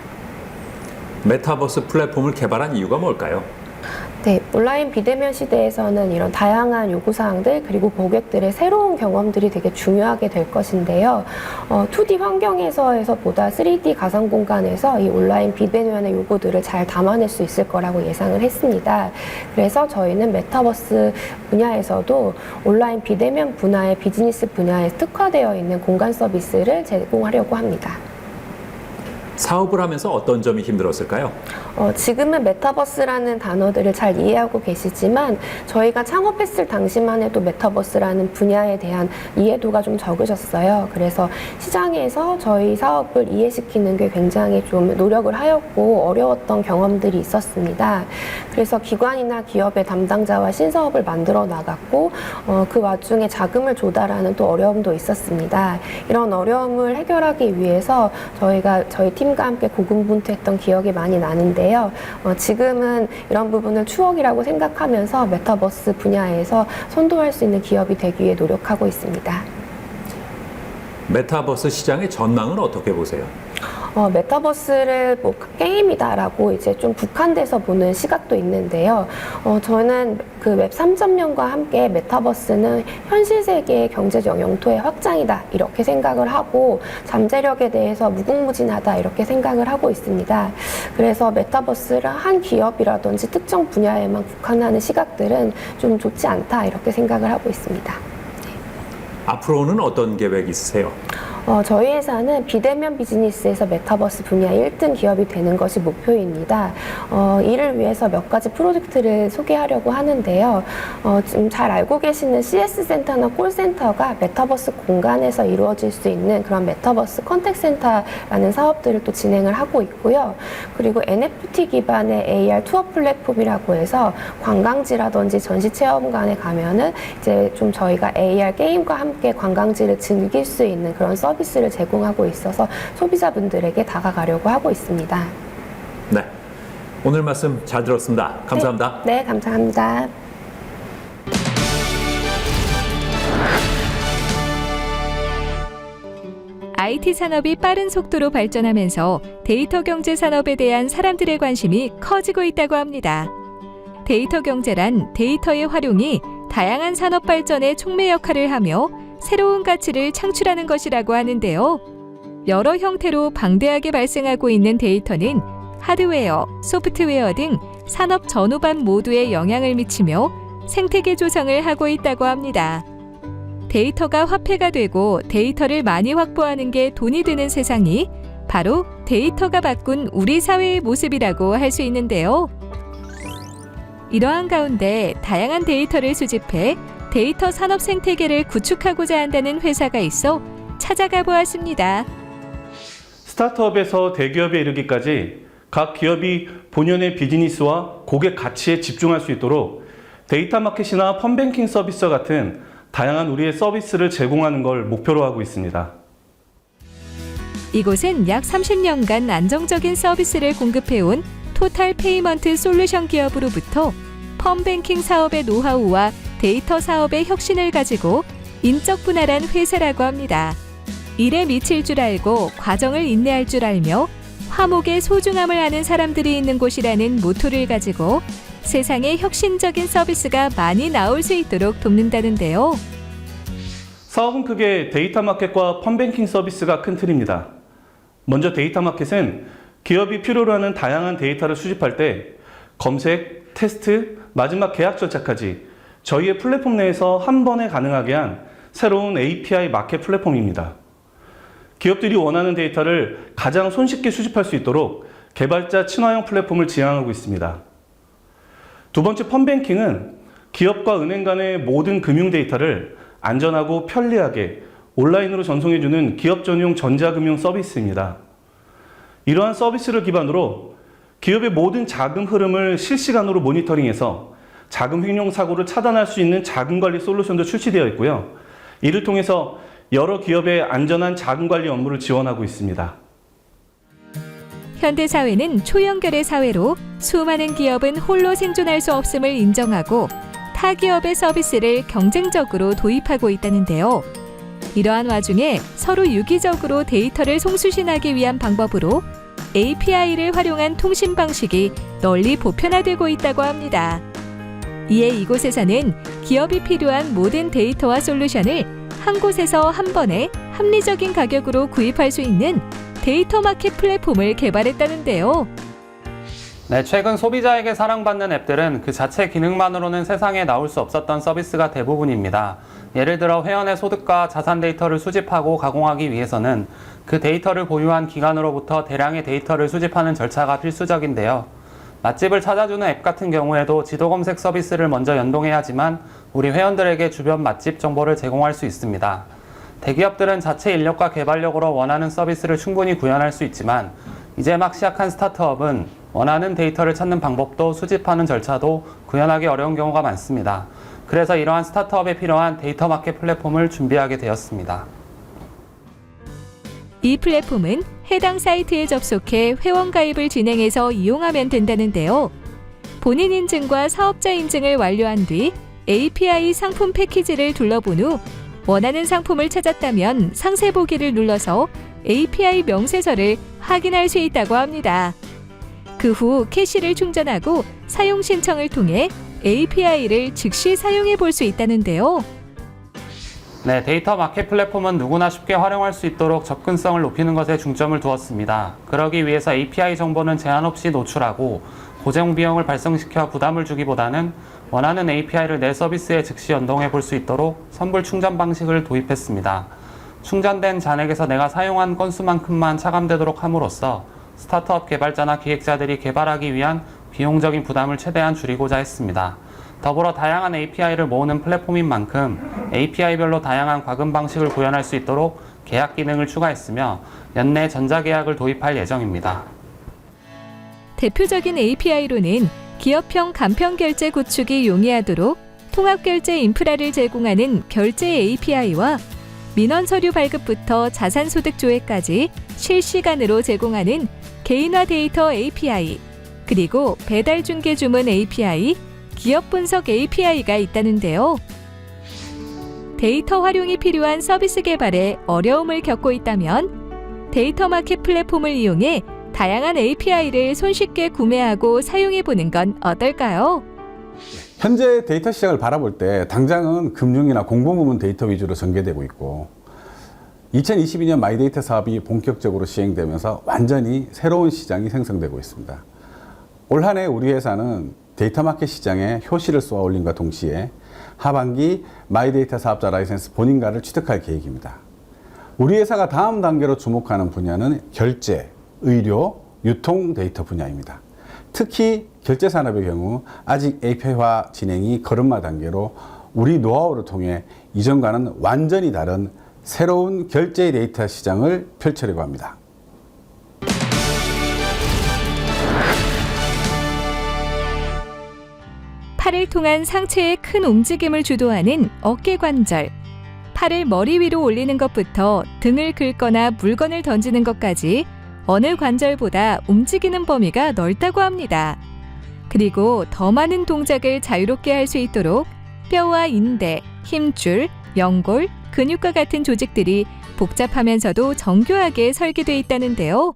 메타버스 플랫폼을 개발한 이유가 뭘까요? 네, 온라인 비대면 시대에서는 이런 다양한 요구사항들 그리고 고객들의 새로운 경험들이 되게 중요하게 될 것인데요. 2D 환경에서보다 3D 가상 공간에서 이 온라인 비대면의 요구들을 잘 담아낼 수 있을 거라고 예상을 했습니다. 그래서 저희는 메타버스 분야에서도 온라인 비대면 분야의 비즈니스 분야에 특화되어 있는 공간 서비스를 제공하려고 합니다. 사업을 하면서 어떤 점이 힘들었을까요? 지금은 메타버스라는 단어들을 잘 이해하고 계시지만 저희가 창업했을 당시만 해도 메타버스라는 분야에 대한 이해도가 좀 적으셨어요. 그래서 시장에서 저희 사업을 이해시키는 게 굉장히 좀 노력을 하였고 어려웠던 경험들이 있었습니다. 그래서 기관이나 기업의 담당자와 신사업을 만들어 나갔고 그 와중에 자금을 조달하는 또 어려움도 있었습니다. 이런 어려움을 해결하기 위해서 저희 팀과 함께 고군분투했던 기억이 많이 나는데요. 지금은 이런 부분을 추억이라고 생각하면서 메타버스 분야에서 선도할 수 있는 기업이 되기 위해 노력하고 있습니다. 메타버스 시장의 전망은 어떻게 보세요? 메타버스를 게임이다라고 이제 좀 국한돼서 보는 시각도 있는데요. 저는 그 웹 3.0과 함께 메타버스는 현실 세계의 경제적 영토의 확장이다 이렇게 생각을 하고 잠재력에 대해서 무궁무진하다 이렇게 생각을 하고 있습니다. 그래서 메타버스를 한 기업이라든지 특정 분야에만 국한하는 시각들은 좀 좋지 않다 이렇게 생각을 하고 있습니다. 앞으로는 어떤 계획이 있으세요? 저희 회사는 비대면 비즈니스에서 메타버스 분야 1등 기업이 되는 것이 목표입니다. 이를 위해서 몇 가지 프로젝트를 소개하려고 하는데요. 지금 잘 알고 계시는 CS 센터나 콜센터가 메타버스 공간에서 이루어질 수 있는 그런 메타버스 컨택 센터라는 사업들을 또 진행을 하고 있고요. 그리고 NFT 기반의 AR 투어 플랫폼이라고 해서 관광지라든지 전시체험관에 가면은 이제 좀 저희가 AR 게임과 함께 관광지를 즐길 수 있는 그런 서비스를 제공하고 있어서 소비자분들에게 다가가려고 하고 있습니다. 네, 오늘 말씀 잘 들었습니다. 감사합니다. 네, 감사합니다. IT 산업이 빠른 속도로 발전하면서 데이터 경제 산업에 대한 사람들의 관심이 커지고 있다고 합니다. 데이터 경제란 데이터의 활용이 다양한 산업 발전에 촉매 역할을 하며 새로운 가치를 창출하는 것이라고 하는데요. 여러 형태로 방대하게 발생하고 있는 데이터는 하드웨어, 소프트웨어 등 산업 전후반 모두에 영향을 미치며 생태계 조성을 하고 있다고 합니다. 데이터가 화폐가 되고 데이터를 많이 확보하는 게 돈이 드는 세상이 바로 데이터가 바꾼 우리 사회의 모습이라고 할 수 있는데요. 이러한 가운데 다양한 데이터를 수집해 데이터 산업 생태계를 구축하고자 한다는 회사가 있어 찾아가 보았습니다. 스타트업에서 대기업에 이르기까지 각 기업이 본연의 비즈니스와 고객 가치에 집중할 수 있도록 데이터 마켓이나 펀뱅킹 서비스와 같은 다양한 우리의 서비스를 제공하는 걸 목표로 하고 있습니다. 이곳은 약 30년간 안정적인 서비스를 공급해온 토탈 페이먼트 솔루션 기업으로부터 펀뱅킹 사업의 노하우와 데이터 사업의 혁신을 가지고 인적 분할한 회사라고 합니다. 일에 미칠 줄 알고 과정을 인내할 줄 알며 화목의 소중함을 아는 사람들이 있는 곳이라는 모토를 가지고 세상에 혁신적인 서비스가 많이 나올 수 있도록 돕는다는데요. 사업은 크게 데이터 마켓과 펀뱅킹 서비스가 큰 틀입니다. 먼저 데이터 마켓은 기업이 필요로 하는 다양한 데이터를 수집할 때 검색, 테스트, 마지막 계약 절차까지 저희의 플랫폼 내에서 한 번에 가능하게 한 새로운 API 마켓 플랫폼입니다. 기업들이 원하는 데이터를 가장 손쉽게 수집할 수 있도록 개발자 친화형 플랫폼을 지향하고 있습니다. 두 번째 펀뱅킹은 기업과 은행 간의 모든 금융 데이터를 안전하고 편리하게 온라인으로 전송해주는 기업 전용 전자금융 서비스입니다. 이러한 서비스를 기반으로 기업의 모든 자금 흐름을 실시간으로 모니터링해서 자금 횡령 사고를 차단할 수 있는 자금 관리 솔루션도 출시되어 있고요. 이를 통해서 여러 기업의 안전한 자금 관리 업무를 지원하고 있습니다. 현대 사회는 초연결의 사회로 수많은 기업은 홀로 생존할 수 없음을 인정하고 타 기업의 서비스를 경쟁적으로 도입하고 있다는데요. 이러한 와중에 서로 유기적으로 데이터를 송수신하기 위한 방법으로 API를 활용한 통신 방식이 널리 보편화되고 있다고 합니다. 이에 이곳에서는 기업이 필요한 모든 데이터와 솔루션을 한 곳에서 한 번에 합리적인 가격으로 구입할 수 있는 데이터 마켓 플랫폼을 개발했다는데요. 네, 최근 소비자에게 사랑받는 앱들은 그 자체 기능만으로는 세상에 나올 수 없었던 서비스가 대부분입니다. 예를 들어 회원의 소득과 자산 데이터를 수집하고 가공하기 위해서는 그 데이터를 보유한 기관으로부터 대량의 데이터를 수집하는 절차가 필수적인데요. 맛집을 찾아주는 앱 같은 경우에도 지도 검색 서비스를 먼저 연동해야 하지만 우리 회원들에게 주변 맛집 정보를 제공할 수 있습니다. 대기업들은 자체 인력과 개발력으로 원하는 서비스를 충분히 구현할 수 있지만 이제 막 시작한 스타트업은 원하는 데이터를 찾는 방법도 수집하는 절차도 구현하기 어려운 경우가 많습니다. 그래서 이러한 스타트업에 필요한 데이터 마켓 플랫폼을 준비하게 되었습니다. 이 플랫폼은 해당 사이트에 접속해 회원 가입을 진행해서 이용하면 된다는데요. 본인 인증과 사업자 인증을 완료한 뒤 API 상품 패키지를 둘러본 후 원하는 상품을 찾았다면 상세 보기를 눌러서 API 명세서를 확인할 수 있다고 합니다. 그 후 캐시를 충전하고 사용 신청을 통해 API를 즉시 사용해 볼 수 있다는데요. 네, 데이터 마켓 플랫폼은 누구나 쉽게 활용할 수 있도록 접근성을 높이는 것에 중점을 두었습니다. 그러기 위해서 API 정보는 제한 없이 노출하고 고정 비용을 발생시켜 부담을 주기보다는 원하는 API를 내 서비스에 즉시 연동해 볼 수 있도록 선불 충전 방식을 도입했습니다. 충전된 잔액에서 내가 사용한 건수만큼만 차감되도록 함으로써 스타트업 개발자나 기획자들이 개발하기 위한 비용적인 부담을 최대한 줄이고자 했습니다. 더불어 다양한 API를 모으는 플랫폼인 만큼 API별로 다양한 과금 방식을 구현할 수 있도록 계약 기능을 추가했으며 연내 전자계약을 도입할 예정입니다. 대표적인 API로는 기업형 간편 결제 구축이 용이하도록 통합 결제 인프라를 제공하는 결제 API와 민원 서류 발급부터 자산 소득 조회까지 실시간으로 제공하는 개인화 데이터 API, 그리고 배달 중개 주문 API, 기업 분석 API가 있다는데요. 데이터 활용이 필요한 서비스 개발에 어려움을 겪고 있다면 데이터 마켓 플랫폼을 이용해 다양한 API를 손쉽게 구매하고 사용해보는 건 어떨까요? 현재 데이터 시장을 바라볼 때 당장은 금융이나 공공부문 데이터 위주로 전개되고 있고 2022년 마이데이터 사업이 본격적으로 시행되면서 완전히 새로운 시장이 생성되고 있습니다. 올 한 해 우리 회사는 데이터 마켓 시장에 효시를 쏘아 올림과 동시에 하반기 마이데이터 사업자 라이센스 본인가를 취득할 계획입니다. 우리 회사가 다음 단계로 주목하는 분야는 결제, 의료, 유통 데이터 분야입니다. 특히 결제 산업의 경우 아직 API화 진행이 걸음마 단계로 우리 노하우를 통해 이전과는 완전히 다른 새로운 결제 데이터 시장을 펼치려고 합니다. 팔을 통한 상체의 큰 움직임을 주도하는 어깨 관절. 팔을 머리 위로 올리는 것부터 등을 긁거나 물건을 던지는 것까지 어느 관절보다 움직이는 범위가 넓다고 합니다. 그리고 더 많은 동작을 자유롭게 할 수 있도록 뼈와 인대, 힘줄, 연골, 근육과 같은 조직들이 복잡하면서도 정교하게 설계되어 있다는데요.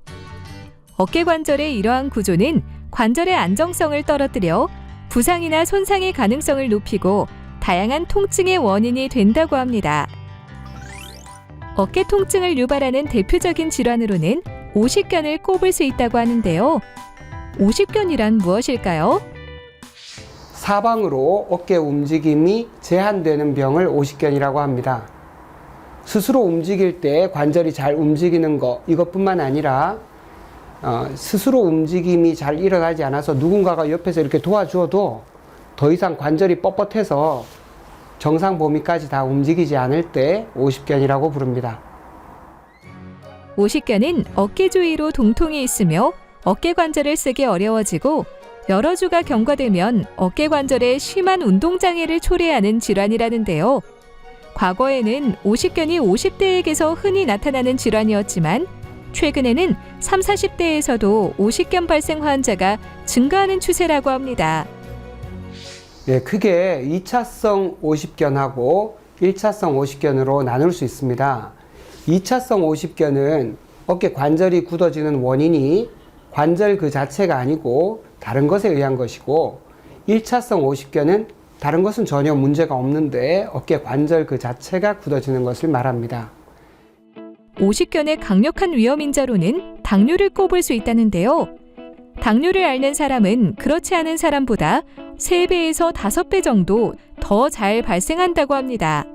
어깨 관절의 이러한 구조는 관절의 안정성을 떨어뜨려 부상이나 손상의 가능성을 높이고 다양한 통증의 원인이 된다고 합니다. 어깨 통증을 유발하는 대표적인 질환으로는 오십견을 꼽을 수 있다고 하는데요. 오십견이란 무엇일까요? 사방으로 어깨 움직임이 제한되는 병을 오십견이라고 합니다. 스스로 움직일 때 관절이 잘 움직이는 것, 이것뿐만 아니라 스스로 움직임이 잘 일어나지 않아서 누군가가 옆에서 이렇게 도와줘도 더 이상 관절이 뻣뻣해서 정상 범위까지 다 움직이지 않을 때 오십견이라고 부릅니다. 오십견은 어깨 주위로 동통이 있으며 어깨 관절을 쓰기 어려워지고 여러 주가 경과되면 어깨 관절에 심한 운동장애를 초래하는 질환이라는데요. 과거에는 오십견이 50대에게서 흔히 나타나는 질환이었지만 최근에는 30, 40대에서도 오십견 발생 환자가 증가하는 추세라고 합니다. 네, 크게 2차성 오십견하고 1차성 오십견으로 나눌 수 있습니다. 2차성 오십견은 어깨 관절이 굳어지는 원인이 관절 그 자체가 아니고 다른 것에 의한 것이고, 1차성 오십견은 다른 것은 전혀 문제가 없는데 어깨 관절 그 자체가 굳어지는 것을 말합니다. 오십견의 강력한 위험 인자로는 당뇨를 꼽을 수 있다는데요. 당뇨를 앓는 사람은 그렇지 않은 사람보다 3배에서 5배 정도 더 잘 발생한다고 합니다.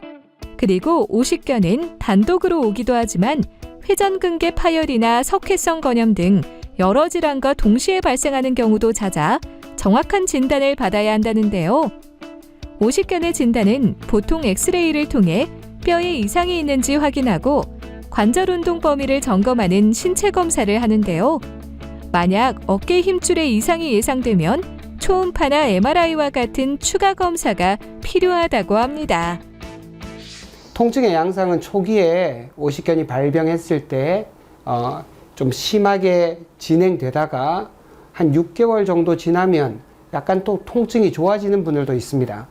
그리고 오십견은 단독으로 오기도 하지만 회전근개 파열이나 석회성 건염 등 여러 질환과 동시에 발생하는 경우도 잦아 정확한 진단을 받아야 한다는데요. 오십견의 진단은 보통 엑스레이를 통해 뼈에 이상이 있는지 확인하고 관절 운동 범위를 점검하는 신체 검사를 하는데요. 만약 어깨 힘줄에 이상이 예상되면 초음파나 MRI와 같은 추가 검사가 필요하다고 합니다. 통증의 양상은 초기에 오십견이 발병했을 때 좀 심하게 진행되다가 한 6개월 정도 지나면 약간 또 통증이 좋아지는 분들도 있습니다.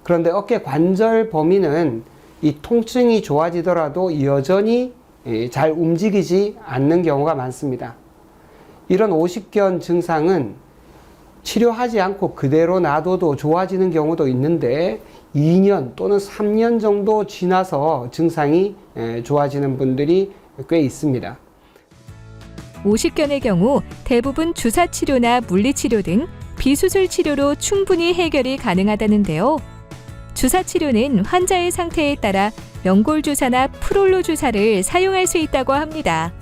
그런데 어깨 관절 범위는 이 통증이 좋아지더라도 여전히 잘 움직이지 않는 경우가 많습니다. 이런 오십견 증상은 치료하지 않고 그대로 놔둬도 좋아지는 경우도 있는데 2년 또는 3년 정도 지나서 증상이 좋아지는 분들이 꽤 있습니다. 오십견의 경우 대부분 주사치료나 물리치료 등 비수술 치료로 충분히 해결이 가능하다는데요. 주사치료는 환자의 상태에 따라 연골주사나 프롤로 주사를 사용할 수 있다고 합니다.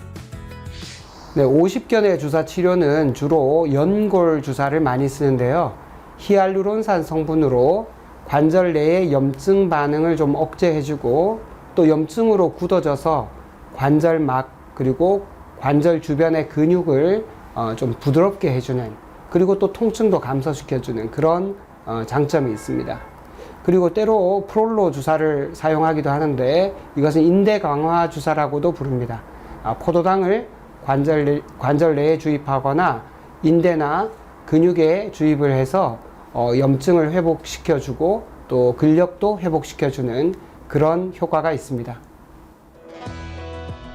네, 오십견의 주사 치료는 주로 연골 주사를 많이 쓰는데요. 히알루론산 성분으로 관절 내의 염증 반응을 좀 억제해주고 또 염증으로 굳어져서 관절막 그리고 관절 주변의 근육을 좀 부드럽게 해주는, 그리고 또 통증도 감소시켜주는 그런 장점이 있습니다. 그리고 때로 프롤로 주사를 사용하기도 하는데 이것은 인대 강화 주사라고도 부릅니다. 포도당을 관절 내에 주입하거나 인대나 근육에 주입을 해서 염증을 회복시켜주고 또 근력도 회복시켜주는 그런 효과가 있습니다.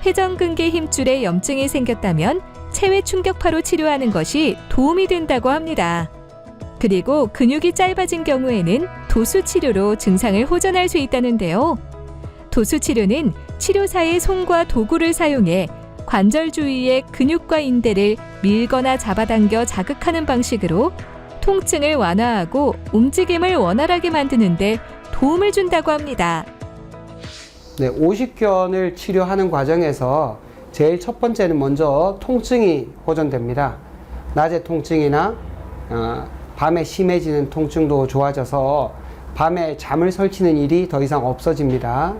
회전근개 힘줄에 염증이 생겼다면 체외 충격파로 치료하는 것이 도움이 된다고 합니다. 그리고 근육이 짧아진 경우에는 도수치료로 증상을 호전할 수 있다는데요. 도수치료는 치료사의 손과 도구를 사용해 관절 주위의 근육과 인대를 밀거나 잡아당겨 자극하는 방식으로 통증을 완화하고 움직임을 원활하게 만드는 데 도움을 준다고 합니다. 네, 오십견을 치료하는 과정에서 제일 첫 번째는 먼저 통증이 호전됩니다. 낮의 통증이나 밤에 심해지는 통증도 좋아져서 밤에 잠을 설치는 일이 더 이상 없어집니다.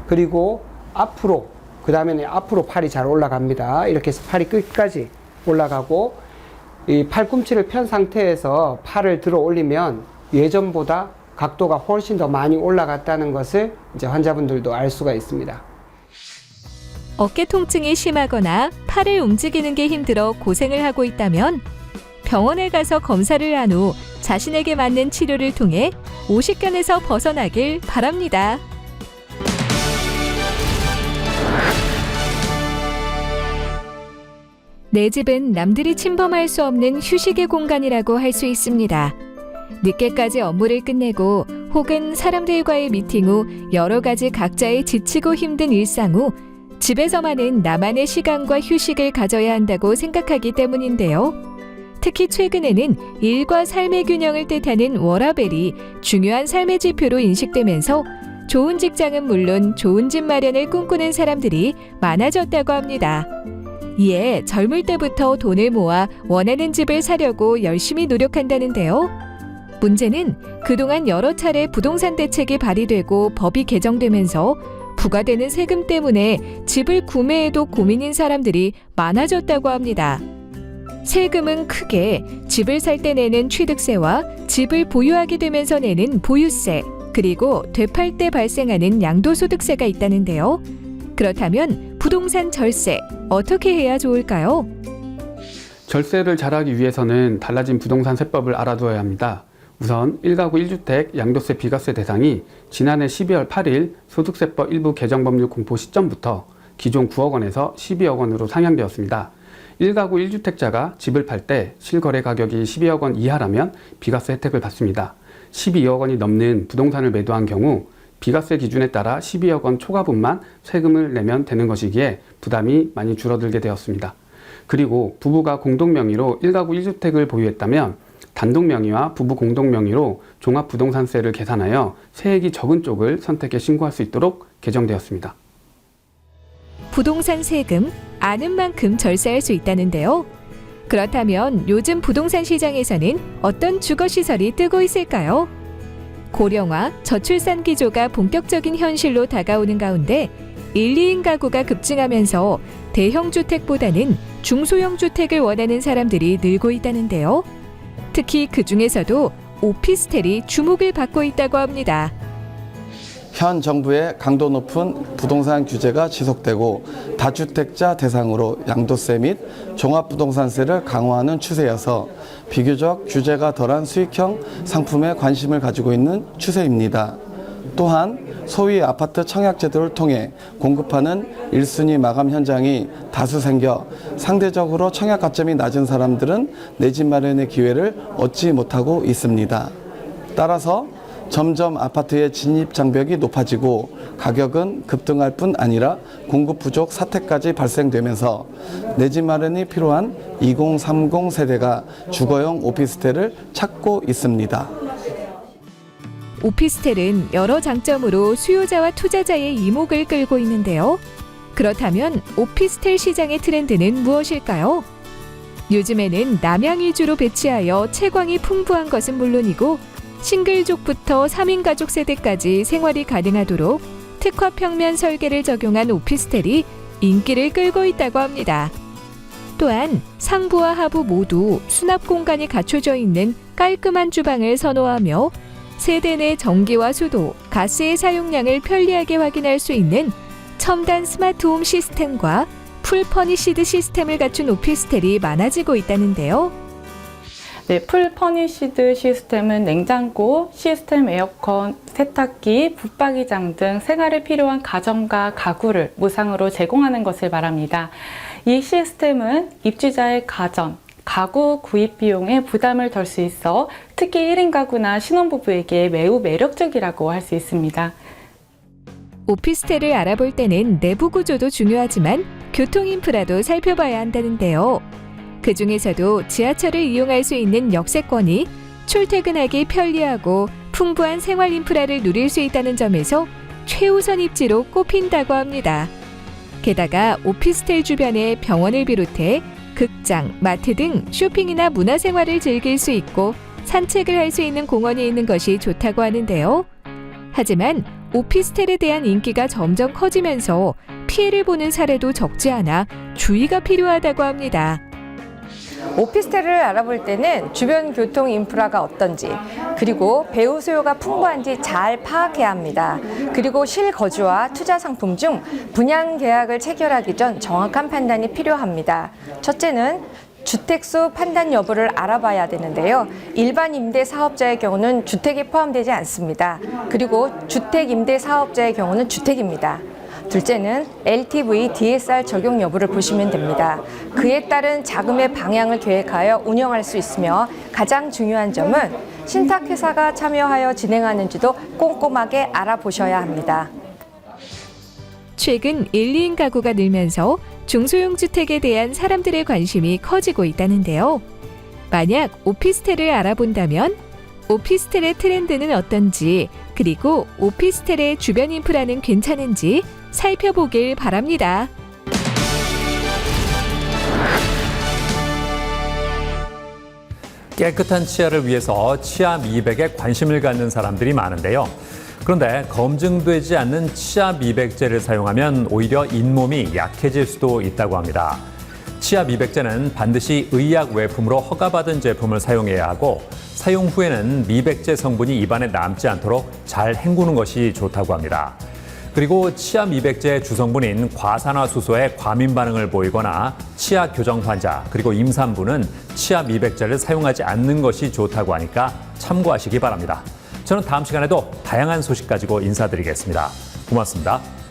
그리고 앞으로, 그 다음에는 앞으로 팔이 잘 올라갑니다. 이렇게 해서 팔이 끝까지 올라가고, 이 팔꿈치를 편 상태에서 팔을 들어 올리면 예전보다 각도가 훨씬 더 많이 올라갔다는 것을 이제 환자분들도 알 수가 있습니다. 어깨 통증이 심하거나 팔을 움직이는 게 힘들어 고생을 하고 있다면 병원에 가서 검사를 한 후 자신에게 맞는 치료를 통해 오십견에서 벗어나길 바랍니다. 내 집은 남들이 침범할 수 없는 휴식의 공간이라고 할 수 있습니다. 늦게까지 업무를 끝내고 혹은 사람들과의 미팅 후 여러 가지 각자의 지치고 힘든 일상 후 집에서만은 나만의 시간과 휴식을 가져야 한다고 생각하기 때문인데요. 특히 최근에는 일과 삶의 균형을 뜻하는 워라밸이 중요한 삶의 지표로 인식되면서 좋은 직장은 물론 좋은 집 마련을 꿈꾸는 사람들이 많아졌다고 합니다. 이에 젊을 때부터 돈을 모아 원하는 집을 사려고 열심히 노력한다는데요. 문제는 그동안 여러 차례 부동산 대책이 발의되고 법이 개정되면서 부과되는 세금 때문에 집을 구매해도 고민인 사람들이 많아졌다고 합니다. 세금은 크게 집을 살 때 내는 취득세와 집을 보유하게 되면서 내는 보유세, 그리고 되팔 때 발생하는 양도소득세가 있다는데요. 그렇다면 부동산 절세 어떻게 해야 좋을까요? 절세를 잘하기 위해서는 달라진 부동산 세법을 알아두어야 합니다. 우선 1가구 1주택 양도세 비과세 대상이 지난해 12월 8일 소득세법 일부 개정법률 공포 시점부터 기존 9억 원에서 12억 원으로 상향되었습니다. 1가구 1주택자가 집을 팔 때 실거래 가격이 12억 원 이하라면 비과세 혜택을 받습니다. 12억 원이 넘는 부동산을 매도한 경우 비과세 기준에 따라 12억 원 초과분만 세금을 내면 되는 것이기에 부담이 많이 줄어들게 되었습니다. 그리고 부부가 공동명의로 1가구 1주택을 보유했다면 단독명의와 부부 공동명의로 종합부동산세를 계산하여 세액이 적은 쪽을 선택해 신고할 수 있도록 개정되었습니다. 부동산 세금 아는 만큼 절세할 수 있다는데요. 그렇다면 요즘 부동산 시장에서는 어떤 주거시설이 뜨고 있을까요? 고령화, 저출산 기조가 본격적인 현실로 다가오는 가운데 1, 2인 가구가 급증하면서 대형 주택보다는 중소형 주택을 원하는 사람들이 늘고 있다는데요. 특히 그 중에서도 오피스텔이 주목을 받고 있다고 합니다. 현 정부의 강도 높은 부동산 규제가 지속되고 다주택자 대상으로 양도세 및 종합부동산세를 강화하는 추세여서 비교적 규제가 덜한 수익형 상품에 관심을 가지고 있는 추세입니다. 또한 소위 아파트 청약 제도를 통해 공급하는 1순위 마감 현장이 다수 생겨 상대적으로 청약 가점이 낮은 사람들은 내 집 마련의 기회를 얻지 못하고 있습니다. 따라서 점점 아파트의 진입 장벽이 높아지고 가격은 급등할 뿐 아니라 공급 부족 사태까지 발생되면서 내 집 마련이 필요한 2030 세대가 주거용 오피스텔을 찾고 있습니다. 오피스텔은 여러 장점으로 수요자와 투자자의 이목을 끌고 있는데요. 그렇다면 오피스텔 시장의 트렌드는 무엇일까요? 요즘에는 남양 위주로 배치하여 채광이 풍부한 것은 물론이고 싱글족부터 3인 가족 세대까지 생활이 가능하도록 특화 평면 설계를 적용한 오피스텔이 인기를 끌고 있다고 합니다. 또한 상부와 하부 모두 수납 공간이 갖춰져 있는 깔끔한 주방을 선호하며 세대 내 전기와 수도, 가스의 사용량을 편리하게 확인할 수 있는 첨단 스마트홈 시스템과 풀 퍼니시드 시스템을 갖춘 오피스텔이 많아지고 있다는데요. 네, 풀 퍼니시드 시스템은 냉장고, 시스템 에어컨, 세탁기, 붙박이장 등 생활에 필요한 가전과 가구를 무상으로 제공하는 것을 말합니다. 이 시스템은 입주자의 가전, 가구 구입 비용에 부담을 덜 수 있어 특히 1인 가구나 신혼부부에게 매우 매력적이라고 할 수 있습니다. 오피스텔을 알아볼 때는 내부 구조도 중요하지만 교통 인프라도 살펴봐야 한다는데요. 그 중에서도 지하철을 이용할 수 있는 역세권이 출퇴근하기 편리하고 풍부한 생활 인프라를 누릴 수 있다는 점에서 최우선 입지로 꼽힌다고 합니다. 게다가 오피스텔 주변에 병원을 비롯해 극장, 마트 등 쇼핑이나 문화생활을 즐길 수 있고 산책을 할 수 있는 공원이 있는 것이 좋다고 하는데요. 하지만 오피스텔에 대한 인기가 점점 커지면서 피해를 보는 사례도 적지 않아 주의가 필요하다고 합니다. 오피스텔을 알아볼 때는 주변 교통 인프라가 어떤지, 그리고 배우 수요가 풍부한지 잘 파악해야 합니다. 그리고 실거주와 투자 상품 중 분양 계약을 체결하기 전 정확한 판단이 필요합니다. 첫째는 주택수 판단 여부를 알아봐야 되는데요. 일반 임대 사업자의 경우는 주택이 포함되지 않습니다. 그리고 주택 임대 사업자의 경우는 주택입니다. 둘째는 LTV, DSR 적용 여부를 보시면 됩니다. 그에 따른 자금의 방향을 계획하여 운영할 수 있으며 가장 중요한 점은 신탁회사가 참여하여 진행하는지도 꼼꼼하게 알아보셔야 합니다. 최근 1, 2인 가구가 늘면서 중소형 주택에 대한 사람들의 관심이 커지고 있다는데요. 만약 오피스텔을 알아본다면 오피스텔의 트렌드는 어떤지, 그리고 오피스텔의 주변 인프라는 괜찮은지 살펴보길 바랍니다. 깨끗한 치아를 위해서 치아 미백에 관심을 갖는 사람들이 많은데요. 그런데 검증되지 않는 치아 미백제를 사용하면 오히려 잇몸이 약해질 수도 있다고 합니다. 치아 미백제는 반드시 의약 외품으로 허가받은 제품을 사용해야 하고 사용 후에는 미백제 성분이 입안에 남지 않도록 잘 헹구는 것이 좋다고 합니다. 그리고 치아 미백제 주성분인 과산화수소에 과민 반응을 보이거나 치아 교정 환자 그리고 임산부는 치아 미백제를 사용하지 않는 것이 좋다고 하니까 참고하시기 바랍니다. 저는 다음 시간에도 다양한 소식 가지고 인사드리겠습니다. 고맙습니다.